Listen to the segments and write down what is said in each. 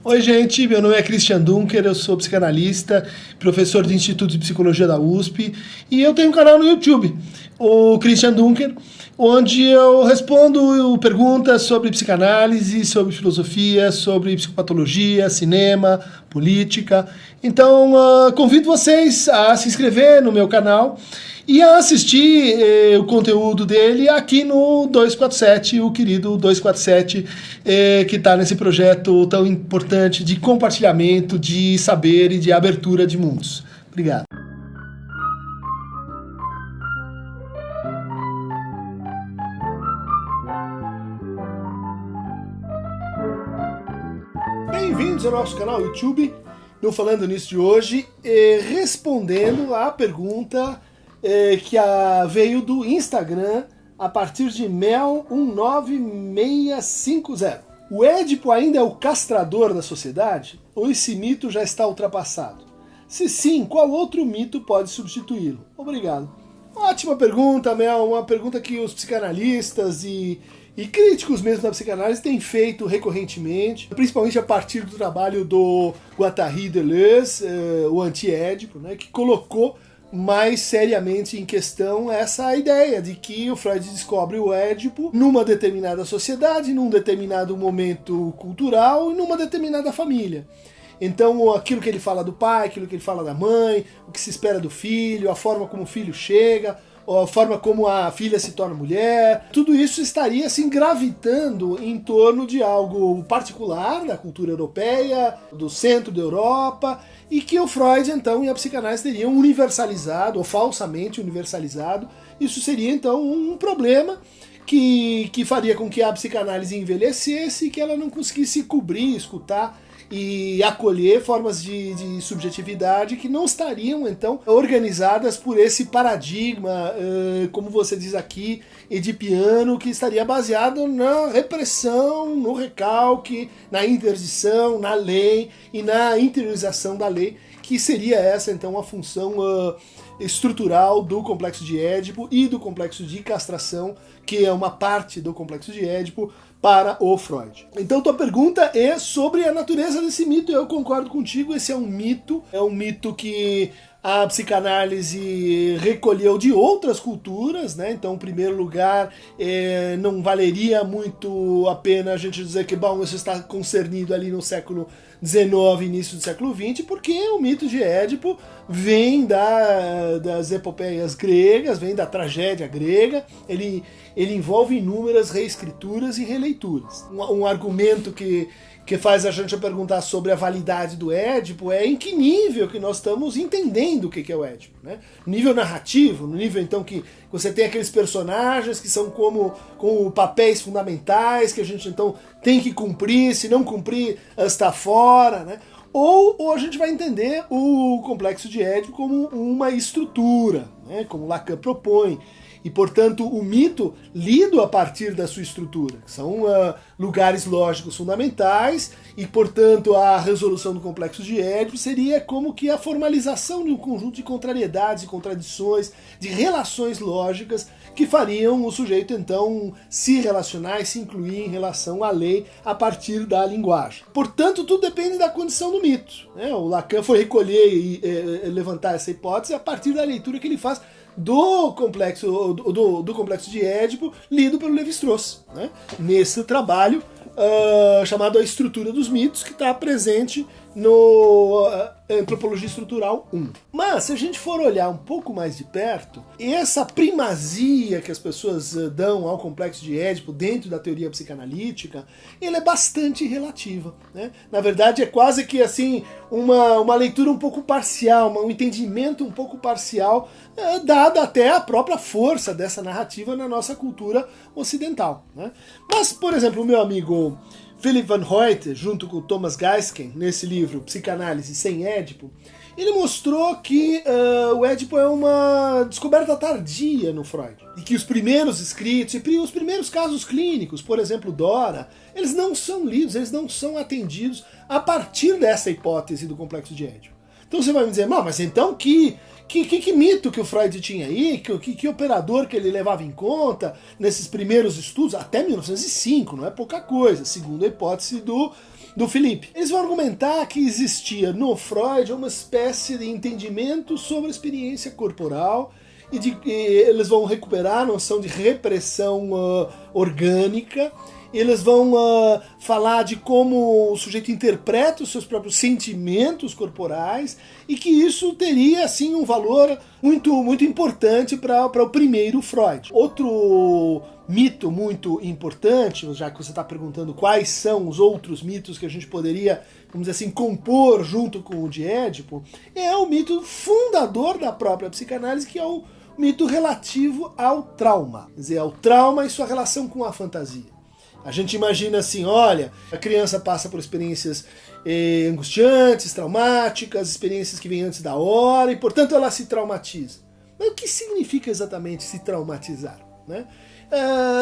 Oi, gente, meu nome é Christian Dunker, eu sou psicanalista, professor do Instituto de Psicologia da USP e eu tenho um canal no YouTube, o Christian Dunker, onde eu respondo perguntas sobre psicanálise, sobre filosofia, sobre psicopatologia, cinema, política. Então, convido vocês a se inscrever no meu canal e a assistir o conteúdo dele aqui no 247, o querido 247, que está nesse projeto tão importante de compartilhamento de saber e de abertura de mundos. Obrigado. Bem-vindos ao nosso canal YouTube, no Falando Nisso de hoje, respondendo a pergunta que veio do Instagram a partir de Mel19650. O Édipo ainda é o castrador da sociedade? Ou esse mito já está ultrapassado? Se sim, qual outro mito pode substituí-lo? Obrigado. Ótima pergunta, Mel. Uma pergunta que os psicanalistas e críticos mesmo da psicanálise têm feito recorrentemente, principalmente a partir do trabalho do Guattari Deleuze, o anti-Édipo, né, que colocou mais seriamente em questão essa ideia de que o Freud descobre o Édipo numa determinada sociedade, num determinado momento cultural e numa determinada família. Então, aquilo que ele fala do pai, aquilo que ele fala da mãe, o que se espera do filho, a forma como o filho chega, a forma como a filha se torna mulher, tudo isso estaria assim gravitando em torno de algo particular da cultura europeia, do centro da Europa, e que o Freud então e a psicanálise teriam universalizado, ou falsamente universalizado. Isso seria então um problema que faria com que a psicanálise envelhecesse e que ela não conseguisse cobrir, escutar e acolher formas de subjetividade que não estariam, então, organizadas por esse paradigma, como você diz aqui, edipiano, que estaria baseado na repressão, no recalque, na interdição, na lei e na interiorização da lei, que seria essa, então, a função estrutural do complexo de Édipo e do complexo de castração, que é uma parte do complexo de Édipo, para o Freud. Então tua pergunta é sobre a natureza desse mito, eu concordo contigo, esse é um mito que a psicanálise recolheu de outras culturas, né? Então, em primeiro lugar, não valeria muito a pena a gente dizer que, bom, isso está concernido ali no século XIX, início do século XX, porque o mito de Édipo vem das epopeias gregas, vem da tragédia grega, ele envolve inúmeras reescrituras e releituras. Um argumento que faz a gente perguntar sobre a validade do Édipo é em que nível que nós estamos entendendo o que é o Édipo, né? No nível narrativo, no nível então que você tem aqueles personagens que são como papéis fundamentais que a gente então tem que cumprir, se não cumprir está fora, né? Ou a gente vai entender o complexo de Édipo como uma estrutura, né? Como Lacan propõe. E, portanto, o mito lido a partir da sua estrutura, que são lugares lógicos fundamentais, e, portanto, a resolução do complexo de Édipo seria como que a formalização de um conjunto de contrariedades e contradições, de relações lógicas que fariam o sujeito, então, se relacionar e se incluir em relação à lei a partir da linguagem. Portanto, tudo depende da condição do mito, né? O Lacan foi recolher e levantar essa hipótese a partir da leitura que ele faz do complexo de Édipo, lido pelo Lévi-Strauss, né? Nesse trabalho chamado A Estrutura dos Mitos, que está presente no Antropologia Estrutural 1. Mas, se a gente for olhar um pouco mais de perto, essa primazia que as pessoas dão ao complexo de Édipo dentro da teoria psicanalítica, ela é bastante relativa, né? Na verdade, é quase que assim uma leitura um pouco parcial, um entendimento um pouco parcial, dada até a própria força dessa narrativa na nossa cultura ocidental, né? Mas, por exemplo, o meu amigo Philip van Hoyte, junto com Thomas Geisken, nesse livro Psicanálise sem Édipo, ele mostrou que o Édipo é uma descoberta tardia no Freud. E que os primeiros escritos e os primeiros casos clínicos, por exemplo, Dora, eles não são lidos, eles não são atendidos a partir dessa hipótese do complexo de Édipo. Então você vai me dizer, mas então que mito que o Freud tinha aí, que operador que ele levava em conta nesses primeiros estudos, até 1905, não é pouca coisa, segundo a hipótese do Felipe. Eles vão argumentar que existia no Freud uma espécie de entendimento sobre a experiência corporal e eles vão recuperar a noção de repressão orgânica. Eles vão falar de como o sujeito interpreta os seus próprios sentimentos corporais e que isso teria assim um valor muito, muito importante para o primeiro Freud. Outro mito muito importante, já que você está perguntando quais são os outros mitos que a gente poderia, vamos dizer assim, compor junto com o de Édipo, é o mito fundador da própria psicanálise, que é o mito relativo ao trauma, quer dizer, ao trauma e sua relação com a fantasia. A gente imagina assim, olha, a criança passa por experiências angustiantes, traumáticas, experiências que vêm antes da hora e, portanto, ela se traumatiza. Mas o que significa exatamente se traumatizar, né?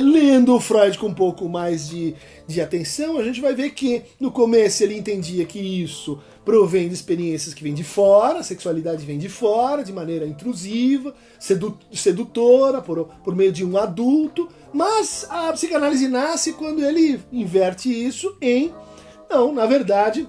Lendo o Freud com um pouco mais de atenção, a gente vai ver que no começo ele entendia que isso provém de experiências que vêm de fora, a sexualidade vem de fora, de maneira intrusiva, sedutora, por meio de um adulto, mas a psicanálise nasce quando ele inverte isso não, na verdade,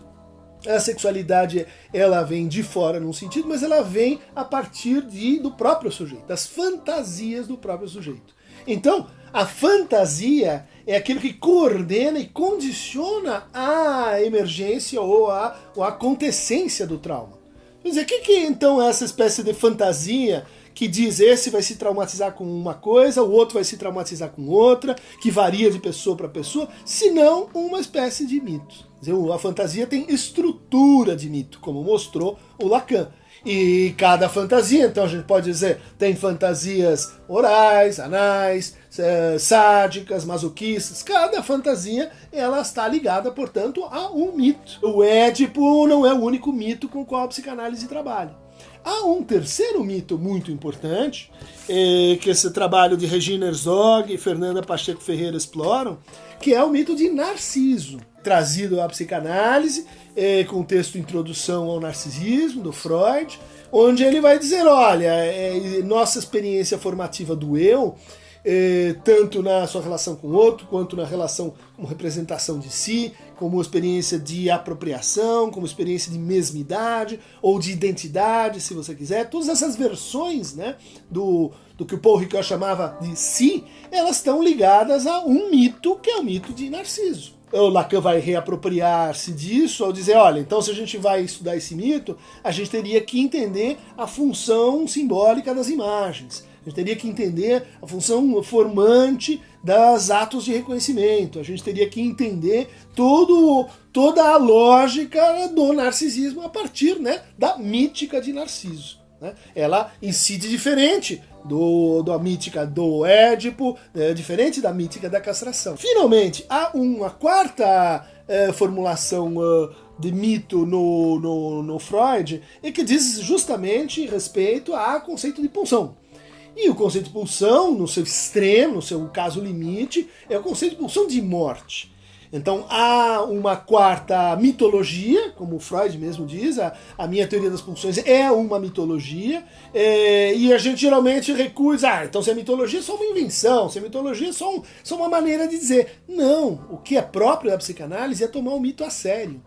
a sexualidade ela vem de fora num sentido, mas ela vem a partir do próprio sujeito, das fantasias do próprio sujeito. Então, a fantasia é aquilo que coordena e condiciona a emergência ou a acontecência do trauma. Quer dizer, o que então é essa espécie de fantasia que diz esse vai se traumatizar com uma coisa, o outro vai se traumatizar com outra, que varia de pessoa para pessoa, senão uma espécie de mito. Quer dizer, a fantasia tem estrutura de mito, como mostrou o Lacan. E cada fantasia, então a gente pode dizer, tem fantasias orais, anais, sádicas, masoquistas. Cada fantasia, ela está ligada, portanto, a um mito. O Édipo não é o único mito com o qual a psicanálise trabalha. Há um terceiro mito muito importante, que esse trabalho de Regina Herzog e Fernanda Pacheco Ferreira exploram, que é o mito de Narciso, trazido à psicanálise, com o texto Introdução ao Narcisismo, do Freud, onde ele vai dizer, olha, nossa experiência formativa do eu, tanto na sua relação com o outro, quanto na relação como representação de si, como experiência de apropriação, como experiência de mesmidade, ou de identidade, se você quiser. Todas essas versões, né, do que o Paul Ricoeur chamava de si, elas estão ligadas a um mito, que é o mito de Narciso. O Lacan vai reapropriar-se disso ao dizer, olha, então se a gente vai estudar esse mito, a gente teria que entender a função simbólica das imagens. A gente teria que entender a função formante dos atos de reconhecimento. A gente teria que entender toda a lógica do narcisismo a partir, né, da mítica de Narciso. Né? Ela incide diferente da mítica do Édipo, diferente da mítica da castração. Finalmente, há uma quarta formulação de mito no Freud, e que diz justamente respeito ao conceito de pulsão. E o conceito de pulsão, no seu extremo, no seu caso limite, é o conceito de pulsão de morte. Então há uma quarta mitologia, como o Freud mesmo diz, a minha teoria das pulsões é uma mitologia, e a gente geralmente recusa, então se a mitologia é só uma invenção, se a mitologia é só uma maneira de dizer. Não, o que é próprio da psicanálise é tomar o mito a sério.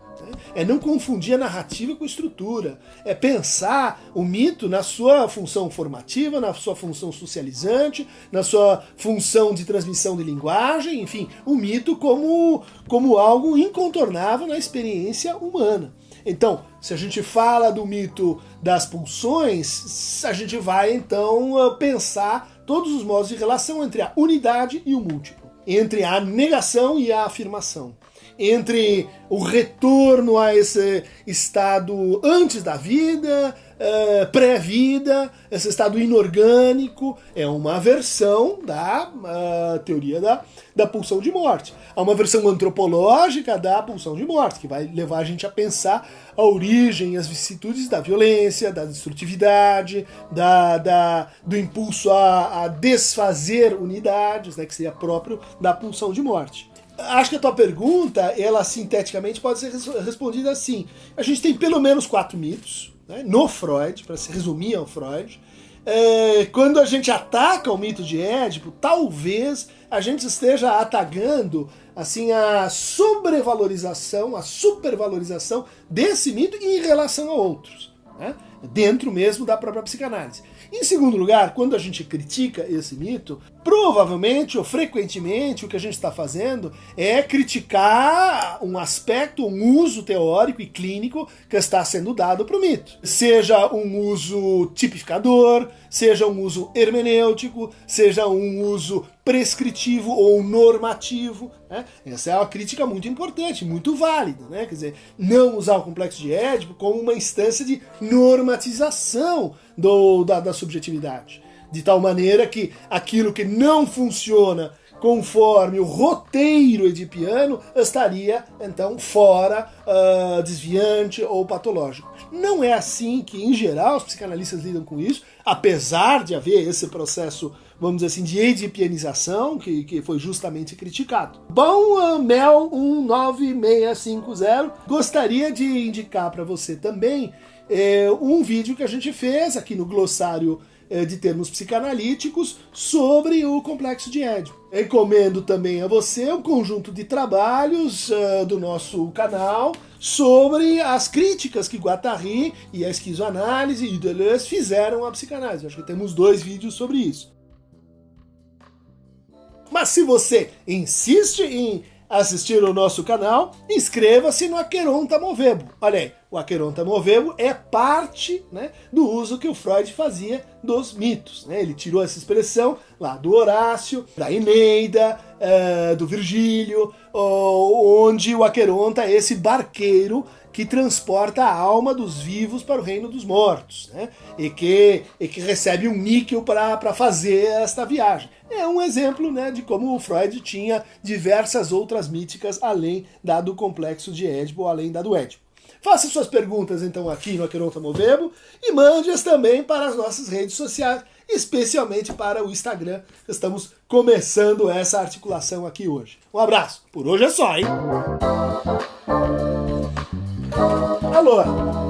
É não confundir a narrativa com a estrutura, é pensar o mito na sua função formativa, na sua função socializante, na sua função de transmissão de linguagem, enfim, o mito como algo incontornável na experiência humana. Então, se a gente fala do mito das pulsões, a gente vai então pensar todos os modos de relação entre a unidade e o múltiplo, entre a negação e a afirmação, entre o retorno a esse estado antes da vida, pré-vida, esse estado inorgânico. É uma versão da teoria da pulsão de morte. Há uma versão antropológica da pulsão de morte, que vai levar a gente a pensar a origem e as vicissitudes da violência, da destrutividade, do impulso a desfazer unidades, né, que seria próprio da pulsão de morte. Acho que a tua pergunta, ela sinteticamente pode ser respondida assim. A gente tem pelo menos 4 mitos, né, no Freud, para se resumir ao Freud. Quando a gente ataca o mito de Édipo, talvez a gente esteja atacando assim, a sobrevalorização, a supervalorização desse mito em relação a outros, né, dentro mesmo da própria psicanálise. Em segundo lugar, quando a gente critica esse mito, provavelmente ou frequentemente o que a gente está fazendo é criticar um aspecto, um uso teórico e clínico que está sendo dado para o mito. Seja um uso tipificador, seja um uso hermenêutico, seja um uso prescritivo ou normativo, né? Essa é uma crítica muito importante, muito válida, né? Quer dizer, não usar o complexo de Édipo como uma instância de normatização da subjetividade, de tal maneira que aquilo que não funciona conforme o roteiro edipiano estaria, então, fora, desviante ou patológico. Não é assim que, em geral, os psicanalistas lidam com isso, apesar de haver esse processo, vamos dizer assim, de edipianização, que foi justamente criticado. Bom, Mel 19650, gostaria de indicar para você também um vídeo que a gente fez aqui no glossário de termos psicanalíticos sobre o complexo de Édipo. Recomendo também a você um conjunto de trabalhos do nosso canal sobre as críticas que Guattari e a esquizoanálise e Deleuze fizeram à psicanálise. Acho que temos 2 vídeos sobre isso. Mas se você insiste em assistir ao nosso canal, inscreva-se no Aqueronta Movebo. Olha aí, o Aqueronta Movebo é parte, né, do uso que o Freud fazia dos mitos, né? Ele tirou essa expressão lá do Horácio, da Eneida, do Virgílio, onde o Aqueronta é esse barqueiro que transporta a alma dos vivos para o reino dos mortos, né? E que recebe um níquel para fazer esta viagem. É um exemplo, né, de como o Freud tinha diversas outras míticas além da do complexo de Édipo, além da do Édipo. Faça suas perguntas então aqui no Aqueronta Movebo e mande-as também para as nossas redes sociais, especialmente para o Instagram. Estamos começando essa articulação aqui hoje. Um abraço. Por hoje é só, hein? Alô?